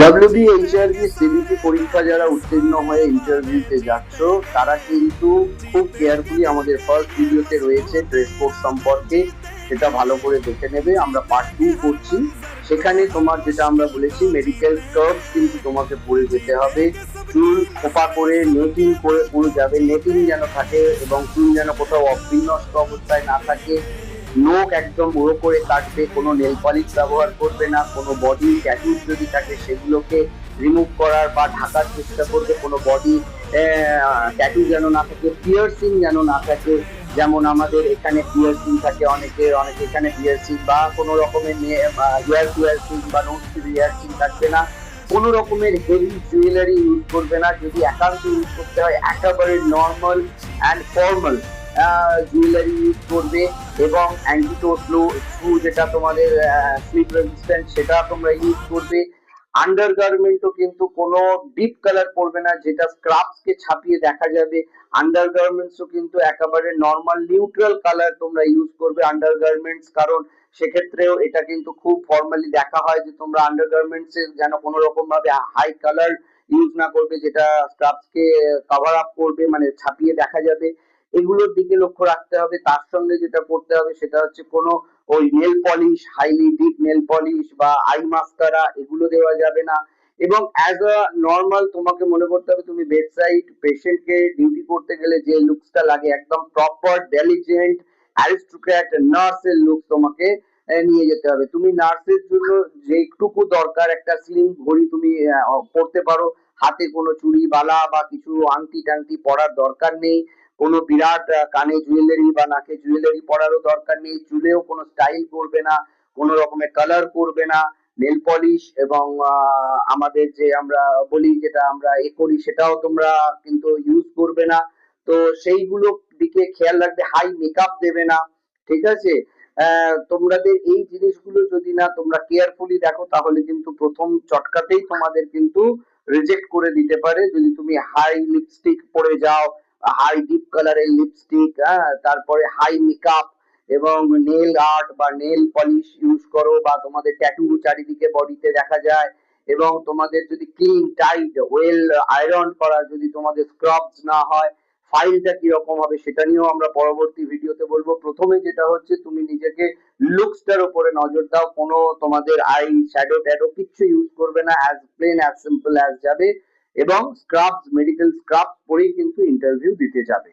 WBHRB CBT পরীক্ষা যারা উত্তীর্ণ হয়ে ইন্টারভিউতে যাচ্ছ তারা কিন্তু খুব কেয়ারফুলি আমাদের ফার্স্ট ভিডিওতে রয়েছে ড্রেস কোড সম্পর্কে, সেটা ভালো করে দেখে নেবে। আমরা পার্ট 2 করছি, সেখানে তোমার যেটা আমরা বলেছি মেডিকেল স্কার্ফ কিন্তু তোমাকে পরে যেতে হবে। চুল খোপা করে নেটিং করে পুরো যাবে, নেটিং যেন থাকে এবং চুল যেন কোথাও অবিন্যস্ত অবস্থায় না থাকে। নখ একদম বড় করে কাটবে, কোনো নেল পলিশ ব্যবহার করবে না, কোনো বডি ট্যাটুজ যদি থাকে সেগুলোকে রিমুভ করার বা ঢাকার চেষ্টা করবে, কোনো বডি ট্যাটু যেন না থাকে, পিয়ার্সিং যেন না থাকে। যেমন আমাদের এখানে পিয়ার্সিং থাকে অনেকে এখানে পিয়ার্সিং বা কোনো রকমের হেয়ার পিয়ার্সিং বা নোজ পিয়ার্সিং থাকবে না। কোনো রকমের হেভি জুয়েলারি ইউজ করবে না, যদি একান্ত ইউজ করতে হয় একেবারে normal and formal jewellery use করবে। এবং অ্যান্টিটোট শু যেটা তোমাদের স্লিপ রেজিস্ট্যান্ট সেটা তোমরা ইউজ করবে। আন্ডারগার্মেন্টও কিন্তু কোনো ডিপ কালার পড়বে না যেটা স্ক্রাবসকে ছাপিয়ে দেখা যাবে। আন্ডারগার্মেন্টসও কিন্তু একেবারে নর্মাল নিউট্রাল কালার তোমরা ইউজ করবে আন্ডারগার্মেন্টস, কারণ সেক্ষেত্রেও এটা কিন্তু খুব ফর্মালি দেখা হয় যে তোমরা আন্ডারগার্মেন্টস এর যেন কোনো রকম ভাবে হাই কালার ইউজ না করবে যেটা স্ক্রাবসকে কভার আপ করবে, মানে ছাপিয়ে দেখা যাবে। এগুলোর দিকে লক্ষ্য রাখতে হবে। তার সঙ্গে যেটা করতে হবে সেটা হচ্ছে কোনো ওই nail polish, highly deep nail polish বা আই মাস্কারা এগুলো দেওয়া যাবে না। এবং অ্যাজ আ নর্মাল তোমাকে মনে করতে হবে তুমি বেডসাইড পেশেন্টকে ডিউটি করতে গেলে যে লুকসটা লাগে একদম প্রপার ডেলিজেন্ট অ্যারিস্টোক্র্যাট নার্সের লুক তোমাকে নিয়ে যেতে হবে। তুমি নার্সের জন্য যেটুকু দরকার একটা স্লিম ঘড়ি তুমি পড়তে পারো, হাতে কোনো চুড়ি বালা বা কিছু আংটি টাংটি পরার দরকার নেই, কোনো বিরাট কানে জুয়েলারি বা নাকে জুয়েলারি পরারও দরকার নেই, চুলেও কোনো স্টাইল করবে না, কোনো রকমের কালার করবে না, নেল পলিশ এবং আমাদের যে আমরা বলি যেটা আমরা করি সেটাও তোমরা কিন্তু ইউজ করবে না। তো সেইগুলো দিকে খেয়াল রাখবে, হাই মেকআপ দেবে না, ঠিক আছে। তোমাদের এই জিনিসগুলো যদি না তোমরা কেয়ারফুলি দেখো তাহলে কিন্তু প্রথম চটকাতেই তোমাদের কিন্তু রিজেক্ট করে দিতে পারে। যদি তুমি হাই লিপস্টিক পরে যাও, হাই ডিপ কালারের লিপস্টিক, তারপরে হাই মেকআপ এবং নেল আর্ট বা নেল পলিশ ইউজ করো, বা তোমাদের ট্যাটু চারিদিকে বডিতে দেখা যায়, এবং তোমাদের যদি ক্লিন টাইট ওয়েল আয়রন করা যদি তোমাদের স্ক্রাবস না হয়, ফাইলটা কিরকম হবে সেটা নিয়েও আমরা পরবর্তী ভিডিওতে বলবো। প্রথমে যেটা হচ্ছে তুমি নিজেকে লুকসটার উপরে নজর দাও, কোনো তোমাদের আই শ্যাডো ট্যাডো কিচ্ছু ইউজ করবে না, as plain as simple as যাবে এবং স্ক্রাবস মেডিকেল স্ক্রাবস পরেই কিন্তু ইন্টারভিউ দিতে যাবে।